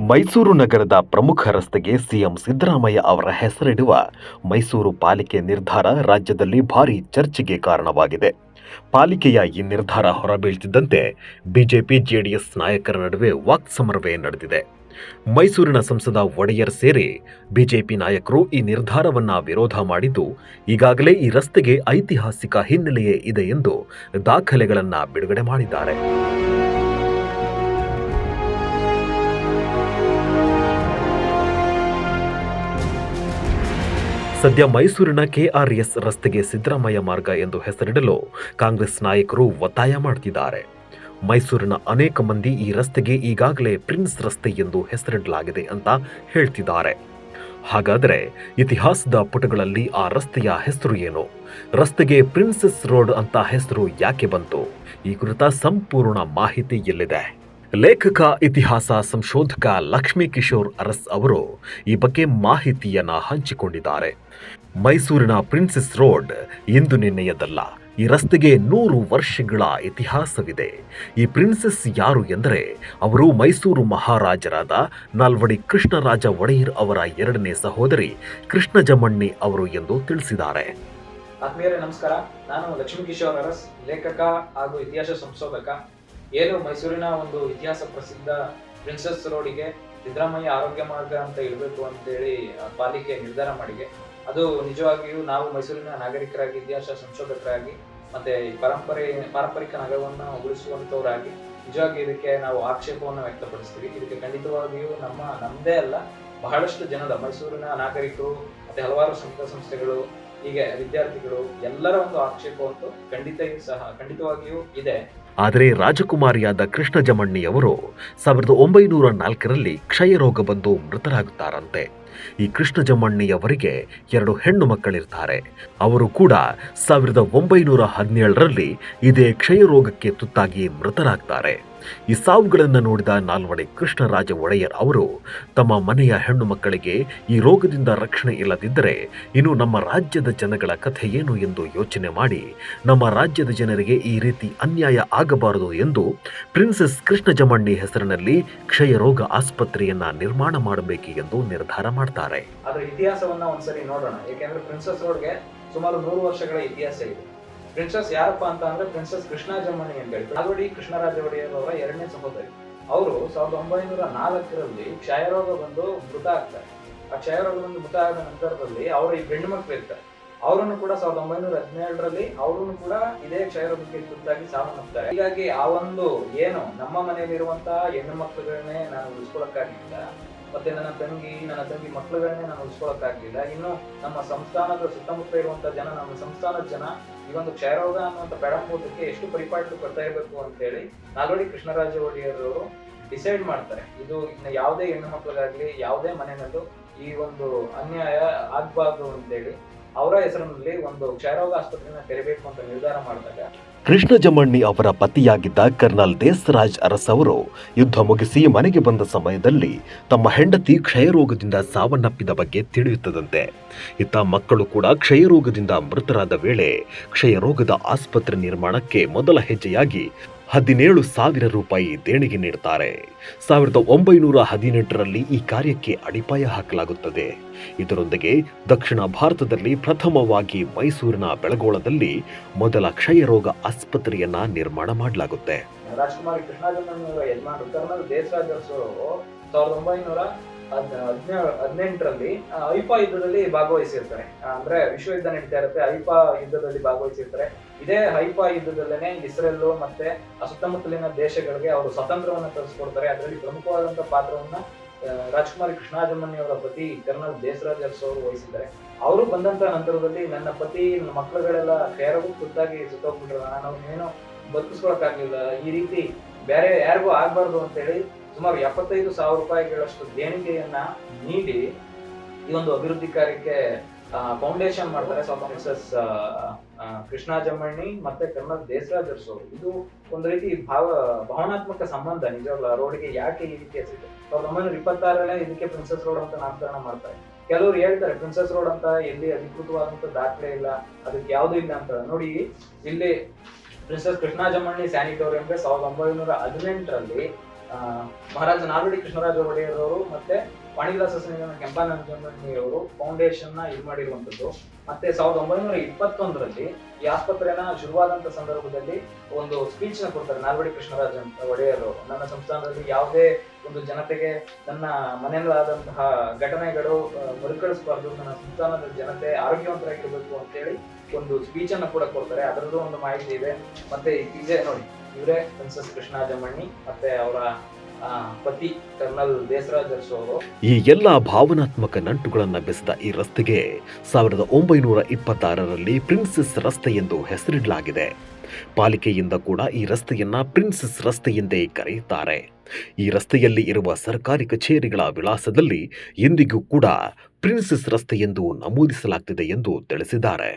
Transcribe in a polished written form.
ಮೈಸೂರು ನಗರದ ಪ್ರಮುಖ ರಸ್ತೆಗೆ ಸಿಎಂ ಸಿದ್ದರಾಮಯ್ಯ ಅವರ ಹೆಸರಿಡುವ ಮೈಸೂರು ಪಾಲಿಕೆ ನಿರ್ಧಾರ ರಾಜ್ಯದಲ್ಲಿ ಭಾರೀ ಚರ್ಚೆಗೆ ಕಾರಣವಾಗಿದೆ. ಪಾಲಿಕೆಯ ಈ ನಿರ್ಧಾರ ಹೊರಬೀಳ್ತಿದ್ದಂತೆ ಬಿಜೆಪಿ ಜೆಡಿಎಸ್ ನಾಯಕರ ನಡುವೆ ವಾಕ್ಸಮರವೇ ನಡೆದಿದೆ. ಮೈಸೂರಿನ ಸಂಸದ ಒಡೆಯರ್ ಸೇರಿ ಬಿಜೆಪಿ ನಾಯಕರು ಈ ನಿರ್ಧಾರವನ್ನ ವಿರೋಧ ಮಾಡಿದ್ದು, ಈಗಾಗಲೇ ಈ ರಸ್ತೆಗೆ ಐತಿಹಾಸಿಕ ಹಿನ್ನೆಲೆಯೇ ಇದೆ ಎಂದು ದಾಖಲೆಗಳನ್ನು ಬಿಡುಗಡೆ ಮಾಡಿದ್ದಾರೆ. ಸದ್ಯ ಮೈಸೂರಿನ ಕೆಆರ್ಎಸ್ ರಸ್ತೆಗೆ ಸಿದ್ದರಾಮಯ್ಯ ಮಾರ್ಗ ಎಂದು ಹೆಸರಿಡಲು ಕಾಂಗ್ರೆಸ್ ನಾಯಕರು ಒತ್ತಾಯ ಮಾಡುತ್ತಿದ್ದಾರೆ. ಮೈಸೂರಿನ ಅನೇಕ ಮಂದಿ ಈ ರಸ್ತೆಗೆ ಈಗಾಗಲೇ ಪ್ರಿನ್ಸ್ ರಸ್ತೆ ಎಂದು ಹೆಸರಿಡಲಾಗಿದೆ ಅಂತ ಹೇಳ್ತಿದ್ದಾರೆ. ಹಾಗಾದರೆ ಇತಿಹಾಸದ ಪುಟಗಳಲ್ಲಿ ಆ ರಸ್ತೆಯ ಹೆಸರು ಏನು? ರಸ್ತೆಗೆ ಪ್ರಿನ್ಸೆಸ್ ರೋಡ್ ಅಂತ ಹೆಸರು ಯಾಕೆ ಬಂತು? ಈ ಕುರಿತ ಸಂಪೂರ್ಣ ಮಾಹಿತಿ ಎಲ್ಲಿದೆ? ಲೇಖಕ, ಇತಿಹಾಸ ಸಂಶೋಧಕ ಲಕ್ಷ್ಮೀ ಕಿಶೋರ್ ಅರಸ್ ಅವರು ಈ ಬಗ್ಗೆ ಮಾಹಿತಿಯನ್ನ ಹಂಚಿಕೊಂಡಿದ್ದಾರೆ. ಮೈಸೂರಿನ ಪ್ರಿನ್ಸೆಸ್ ರೋಡ್ ಇಂದು ನಿನ್ನೆಯದಲ್ಲ. ಈ ರಸ್ತೆಗೆ 100 ವರ್ಷಗಳ ಇತಿಹಾಸವಿದೆ. ಈ ಪ್ರಿನ್ಸೆಸ್ ಯಾರು ಎಂದರೆ, ಅವರು ಮೈಸೂರು ಮಹಾರಾಜರಾದ ನಾಲ್ವಡಿ ಕೃಷ್ಣರಾಜ ಒಡೆಯರ್ ಅವರ 2ನೇ ಸಹೋದರಿ ಕೃಷ್ಣಜಮ್ಮಣ್ಣಿ ಅವರು ಎಂದು ತಿಳಿಸಿದ್ದಾರೆ. ಆತ್ಮೀಯರೇ ನಮಸ್ಕಾರ. ನಾನು ಲಕ್ಷ್ಮೀ ಕಿಶೋರ್ ಅರಸ್, ಲೇಖಕ ಹಾಗೂ ಇತಿಹಾಸ ಸಂಶೋಧಕ. ಏನು ಮೈಸೂರಿನ ಒಂದು ಇತಿಹಾಸ ಪ್ರಸಿದ್ಧ ಪ್ರಿನ್ಸೆಸ್ ರೋಡಿಗೆ ಸಿದ್ದರಾಮಯ್ಯ ಆರೋಗ್ಯ ಮಾರ್ಗ ಅಂತ ಇಡಬೇಕು ಅಂತೇಳಿ ಪಾಲಿಕೆ ನಿರ್ಧಾರ ಮಾಡಿದೆ. ಅದು ನಿಜವಾಗಿಯೂ ನಾವು ಮೈಸೂರಿನ ನಾಗರಿಕರಾಗಿ, ಇತಿಹಾಸ ಸಂಶೋಧಕರಾಗಿ ಮತ್ತೆ ಪಾರಂಪರಿಕ ನಗರವನ್ನು ಉಳಿಸುವಂತವರಾಗಿ ನಿಜವಾಗಿ ಇದಕ್ಕೆ ನಾವು ಆಕ್ಷೇಪವನ್ನು ವ್ಯಕ್ತಪಡಿಸ್ತೀವಿ. ಇದಕ್ಕೆ ಖಂಡಿತವಾಗಿಯೂ ನಮ್ಮದೇ ಅಲ್ಲ, ಬಹಳಷ್ಟು ಜನದ ಮೈಸೂರಿನ ನಾಗರಿಕರು ಮತ್ತೆ ಹಲವಾರು ಸಂಸ್ಥೆಗಳು, ಹೀಗೆ ವಿದ್ಯಾರ್ಥಿಗಳು ಎಲ್ಲರ ಒಂದು ಆಕ್ಷೇಪವಂತೂ ಖಂಡಿತವಾಗಿಯೂ ಇದೆ. ಆದರೆ ರಾಜಕುಮಾರಿಯಾದ ಕೃಷ್ಣಜಮ್ಮಣ್ಣಿಯವರು 1904ರಲ್ಲಿ ಕ್ಷಯರೋಗ ಬಂದು ಮೃತರಾಗುತ್ತಾರಂತೆ. ಈ ಕೃಷ್ಣಜಮ್ಮಣ್ಣಿಯವರಿಗೆ 2 ಹೆಣ್ಣು ಮಕ್ಕಳಿರ್ತಾರೆ. ಅವರು ಕೂಡ 1917ರಲ್ಲಿ ಇದೇ ಕ್ಷಯರೋಗಕ್ಕೆ ತುತ್ತಾಗಿ ಮೃತರಾಗ್ತಾರೆ. ಈ ಸಾವುಗಳನ್ನು ನೋಡಿದ ನಾಲ್ವಡಿ ಕೃಷ್ಣರಾಜ ಒಡೆಯರ್ ಅವರು ತಮ್ಮ ಮನೆಯ ಹೆಣ್ಣು ಮಕ್ಕಳಿಗೆ ಈ ರೋಗದಿಂದ ರಕ್ಷಣೆ ಇಲ್ಲದಿದ್ದರೆ ಇನ್ನು ನಮ್ಮ ರಾಜ್ಯದ ಜನಗಳ ಕಥೆ ಏನು ಎಂದು ಯೋಚನೆ ಮಾಡಿ, ನಮ್ಮ ರಾಜ್ಯದ ಜನರಿಗೆ ಈ ರೀತಿ ಅನ್ಯಾಯ ಆಗಬಾರದು ಎಂದು ಪ್ರಿನ್ಸೆಸ್ ಕೃಷ್ಣಜಮ್ಮಣ್ಣಿ ಹೆಸರಿನಲ್ಲಿ ಕ್ಷಯರೋಗ ಆಸ್ಪತ್ರೆಯನ್ನ ನಿರ್ಮಾಣ ಮಾಡಬೇಕು ಎಂದು ನಿರ್ಧಾರ ಮಾಡ್ತಾರೆ. ಅದರ ಇತಿಹಾಸವನ್ನ ಒಂದ್ಸರಿ ನೋಡೋಣ. ಯಾಕೆಂದ್ರೆ ಪ್ರಿನ್ಸೆಸ್ ರೋಡ್ಗೆ ಸುಮಾರು 100 ವರ್ಷಗಳ ಇತಿಹಾಸ ಇದೆ. ಪ್ರಿನ್ಸೆಸ್ ಯಾರಪ್ಪ ಅಂತ ಅಂದ್ರೆ ಪ್ರಿನ್ಸೆಸ್ ಕೃಷ್ಣಜಮ್ಮಣ್ಣಿ ಅಂತ ಹೇಳಿ ನಾಲ್ವಡಿ ಕೃಷ್ಣರಾಜ ಒಡೆಯರ್ ಅವರ 2ನೇ ಸಹೋದರಿ. ಅವರು 1904ರಲ್ಲಿ ಕ್ಷಯರೋಗ ಬಂದು ಮೃತ ಆಗ್ತಾರೆ. ಆ ಕ್ಷಯರೋಗ ಬಂದು ಮೃತ ಆದ ನಂತರದಲ್ಲಿ ಅವರ ಈ ಹೆಣ್ಣು ಮಕ್ಕಳು ಇರ್ತಾರೆ. ಅವರನ್ನು ಕೂಡ 1917ರಲ್ಲಿ ಅವರನ್ನು ಕೂಡ ಇದೇ ಕ್ಷಯರೋಗಕ್ಕೆ ತುತ್ತಾಗಿ ಸಾವನ್ನಪ್ತಾರೆ. ಹೀಗಾಗಿ ಆ ಒಂದು ಏನು ನಮ್ಮ ಮನೆಯಲ್ಲಿರುವಂತಹ ಹೆಣ್ಣು ಮಕ್ಕಳುಗಳನ್ನೇ ನಾನು ಉಳಿಸ್ಕೊಳಕ್ಕಾಗಿಲ್ಲ, ಮತ್ತೆ ನನ್ನ ತಂಗಿ ಮಕ್ಕಳುಗಳನ್ನೇ ನಾನು ಉಳಿಸ್ಕೊಳಕ್ಕಾಗ್ಲಿಲ್ಲ. ಇನ್ನು ನಮ್ಮ ಸಂಸ್ಥಾನದ ಸುತ್ತಮುತ್ತ ಇರುವಂತಹ ಜನ, ನಮ್ಮ ಸಂಸ್ಥಾನದ ಜನ ಈ ಒಂದು ಕ್ಷಯರೋಗ ಅನ್ನುವಂಥ ಬೆಳಂಬೂಟಕ್ಕೆ ಎಷ್ಟು ಪರಿಪಾಠ ಕೊಡ್ತಾ ಇರಬೇಕು ಅಂತ ಹೇಳಿ ನಾಲ್ವಡಿ ಕೃಷ್ಣರಾಜ ಒಡೆಯರ್ ಅವರು ಡಿಸೈಡ್ ಮಾಡ್ತಾರೆ. ಇದು ಇನ್ನು ಯಾವುದೇ ಹೆಣ್ಣು ಮಕ್ಕಳಿಗಾಗ್ಲಿ, ಯಾವುದೇ ಮನೆಯಲ್ಲೂ ಈ ಒಂದು ಅನ್ಯಾಯ ಆಗ್ಬಾರ್ದು ಅಂತೇಳಿ ಅವರ ಹೆಸರಿನಲ್ಲಿ ಒಂದು ಕ್ಷಯರೋಗ ಆಸ್ಪತ್ರೆಯನ್ನ ತೆರೆಬೇಕು ಅಂತ ನಿರ್ಧಾರ ಮಾಡಿದಾಗ, ಕೃಷ್ಣಜಮ್ಮಣ್ಣಿ ಅವರ ಪತಿಯಾಗಿದ್ದ ಕರ್ನಲ್ ದೇಸರಾಜ್ ಅರಸ್ ಅವರು ಯುದ್ಧ ಮುಗಿಸಿ ಮನೆಗೆ ಬಂದ ಸಮಯದಲ್ಲಿ ತಮ್ಮ ಹೆಂಡತಿ ಕ್ಷಯರೋಗದಿಂದ ಸಾವನ್ನಪ್ಪಿದ ಬಗ್ಗೆ ತಿಳಿಯುತ್ತದಂತೆ. ಇತ್ತ ಮಕ್ಕಳು ಕೂಡ ಕ್ಷಯರೋಗದಿಂದ ಮೃತರಾದ ವೇಳೆ ಕ್ಷಯರೋಗದ ಆಸ್ಪತ್ರೆ ನಿರ್ಮಾಣಕ್ಕೆ ಮೊದಲ ಹೆಜ್ಜೆಯಾಗಿ 17,000 ರೂಪಾಯಿ ದೇಣಿಗೆ ನೀಡುತ್ತಾರೆ. 1918ರಲ್ಲಿ ಈ ಕಾರ್ಯಕ್ಕೆ ಅಡಿಪಾಯ ಹಾಕಲಾಗುತ್ತದೆ. ಇದರೊಂದಿಗೆ ದಕ್ಷಿಣ ಭಾರತದಲ್ಲಿ ಪ್ರಥಮವಾಗಿ ಮೈಸೂರಿನ ಬೆಳಗೋಳದಲ್ಲಿ ಮೊದಲ ಕ್ಷಯರೋಗ ಆಸ್ಪತ್ರೆಯನ್ನ ನಿರ್ಮಾಣ ಮಾಡಲಾಗುತ್ತೆ. ರಾಜಕುಮಾರಿ ಕೃಷ್ಣಜಮ್ಮಣ್ಣಿಯವರ ಯಜಮಾನರು ಕರ್ನಲ್ ದೇಸರಾಜ್ ಅರಸ್ ಅವರು 1918ರಲ್ಲಿ ಐಫಾ ಯುದ್ಧದಲ್ಲಿ ಭಾಗವಹಿಸಿರ್ತಾರೆ. ಅಂದ್ರೆ ವಿಶ್ವ ಯುದ್ಧ ನಡೀತಾ ಇರುತ್ತೆ, ಐಫಾ ಯುದ್ಧದಲ್ಲಿ ಭಾಗವಹಿಸಿರ್ತಾರೆ. ಇದೇ ಐಫಾ ಯುದ್ಧದಲ್ಲೇನೆ ಇಸ್ರೇಲ್ ಮತ್ತೆ ಸುತ್ತಮುತ್ತಲಿನ ದೇಶಗಳಿಗೆ ಅವರು ಸ್ವಾತಂತ್ರ್ಯವನ್ನು ತರಿಸ್ಕೊಡ್ತಾರೆ. ಅದರಲ್ಲಿ ಪ್ರಮುಖವಾದಂತಹ ಪಾತ್ರವನ್ನ ರಾಜಕುಮಾರಿ ಕೃಷ್ಣಜಮ್ಮಣ್ಣಿ ಅವರ ಪತಿ ಕರ್ನಲ್ ದೇಸರಾಜ್ ಅರಸ್ ಅವರು ವಹಿಸಿದ್ದಾರೆ. ಅವರು ಬಂದಂತ ನಂತರದಲ್ಲಿ ನನ್ನ ಪತಿ, ನನ್ನ ಮಕ್ಕಳುಗಳೆಲ್ಲ ಕ್ಷಯರೋಗಕ್ಕೆ ತುತ್ತಾಗಿ ಸುತ್ತೋಗ್ಬಿಟ್ರು, ನಾನು ಅವ್ರನ್ನೇನು ಬದುಕಿಸ್ಕೊಳಕ್ಕಾಗ್ಲಿಲ್ಲ, ಈ ರೀತಿ ಬೇರೆ ಯಾರಿಗೂ ಆಗ್ಬಾರ್ದು ಅಂತ ಹೇಳಿ ಸುಮಾರು 75,000 ರೂಪಾಯಿಗಳಷ್ಟು ದೇಣಿಗೆಯನ್ನ ನೀಡಿ ಈ ಒಂದು ಅಭಿವೃದ್ಧಿ ಕಾರ್ಯಕ್ಕೆ ಫೌಂಡೇಶನ್ ಮಾಡ್ತಾರೆ. ಪ್ರಿನ್ಸೆಸ್ ಕೃಷ್ಣಜಮ್ಮಣ್ಣಿ ಮತ್ತೆ ಕರ್ನಲ್ ದೇಸರಾಜ್ ಅರಸ್ ಅವರು. ಇದು ಒಂದು ರೀತಿ ಭಾವನಾತ್ಮಕ ಸಂಬಂಧ. ನಿಜವಾಗ್ಲೂ ರೋಡ್ಗೆ ಯಾಕೆ ಈ ರೀತಿ ಹೆಸರಿದೆ? 1926ರಲ್ಲೇ ಇದಕ್ಕೆ ಪ್ರಿನ್ಸೆಸ್ ರೋಡ್ ಅಂತ ನಾಮಕರಣ ಮಾಡ್ತಾರೆ. ಕೆಲವರು ಹೇಳ್ತಾರೆ ಪ್ರಿನ್ಸೆಸ್ ರೋಡ್ ಅಂತ ಎಲ್ಲಿ ಅಧಿಕೃತವಾದಂತ ದಾಖಲೆ ಇಲ್ಲ, ಅದಕ್ಕೆ ಯಾವ್ದು ಇಲ್ಲ ಅಂತ. ನೋಡಿ, ಇಲ್ಲಿ ಪ್ರಿನ್ಸೆಸ್ ಕೃಷ್ಣಜಮ್ಮಣ್ಣಿ ಸ್ಯಾನಿಟೋರಿಯಂಗೆ 1918ರಲ್ಲಿ ಮಹಾರಾಜ ನಾಲ್ವಡಿ ಕೃಷ್ಣರಾಜ ಒಡೆಯರ್ ಅವರು ಮತ್ತೆ ವಾಣಿವಿಲಾಸ ಕೆಂಪಾನಂಜಮಣ್ಣಿ ಅವರು ಫೌಂಡೇಶನ್ ನ ಇದು ಮಾಡಿರುವಂತದ್ದು. ಮತ್ತೆ 1921ರಲ್ಲಿ ಈ ಆಸ್ಪತ್ರೆನ ಶುರುವಾದಂತ ಸಂದರ್ಭದಲ್ಲಿ ಒಂದು ಸ್ಪೀಚ್ ನ ಕೊಡ್ತಾರೆ ನಾಲ್ವಡಿ ಕೃಷ್ಣರಾಜ ಒಡೆಯರ್ ಅವರು. ನನ್ನ ಸಂಸ್ಥಾನದಲ್ಲಿ ಯಾವುದೇ ಒಂದು ಜನತೆಗೆ ನನ್ನ ಮನೆಯಲ್ಲಾದಂತಹ ಘಟನೆಗಳು ಮರುಕಳಿಸಬಾರ್ದು, ನನ್ನ ಸಂಸ್ಥಾನದ ಜನತೆ ಆರೋಗ್ಯವಂತರಾಗಿರ್ಬೇಕು ಅಂತೇಳಿ ಒಂದು ಸ್ಪೀಚ್ ಅನ್ನ ಕೂಡ ಕೊಡ್ತಾರೆ. ಅದರದ್ದು ಒಂದು ಮಾಹಿತಿ ಇದೆ. ಮತ್ತೆ ಇದೇ ನೋಡಿ, ಇವರೇ ಪ್ರಿನ್ಸೆಸ್ ಕೃಷ್ಣಾಜಮ್ಮಣ್ಣಿ ಮತ್ತೆ ಅವರ ಪತಿ ಕರ್ನಲ್ ದೇಸರಾಜ್ ಅರಸು ಅವರು. ಈ ಎಲ್ಲ ಭಾವನಾತ್ಮಕ ನಂಟುಗಳನ್ನು ಬೆಸೆದ ಈ ರಸ್ತೆಗೆ 1926ರಲ್ಲಿ ಪ್ರಿನ್ಸೆಸ್ ರಸ್ತೆ ಎಂದು ಹೆಸರಿಡಲಾಗಿದೆ. ಪಾಲಿಕೆಯಿಂದ ಕೂಡ ಈ ರಸ್ತೆಯನ್ನ ಪ್ರಿನ್ಸೆಸ್ ರಸ್ತೆ ಎಂದೇ ಕರೆಯುತ್ತಾರೆ. ಈ ರಸ್ತೆಯಲ್ಲಿ ಇರುವ ಸರ್ಕಾರಿ ಕಚೇರಿಗಳ ವಿಳಾಸದಲ್ಲಿ ಎಂದಿಗೂ ಕೂಡ ಪ್ರಿನ್ಸೆಸ್ ರಸ್ತೆ ಎಂದು ನಮೂದಿಸಲಾಗ್ತಿದೆ ಎಂದು ತಿಳಿಸಿದ್ದಾರೆ.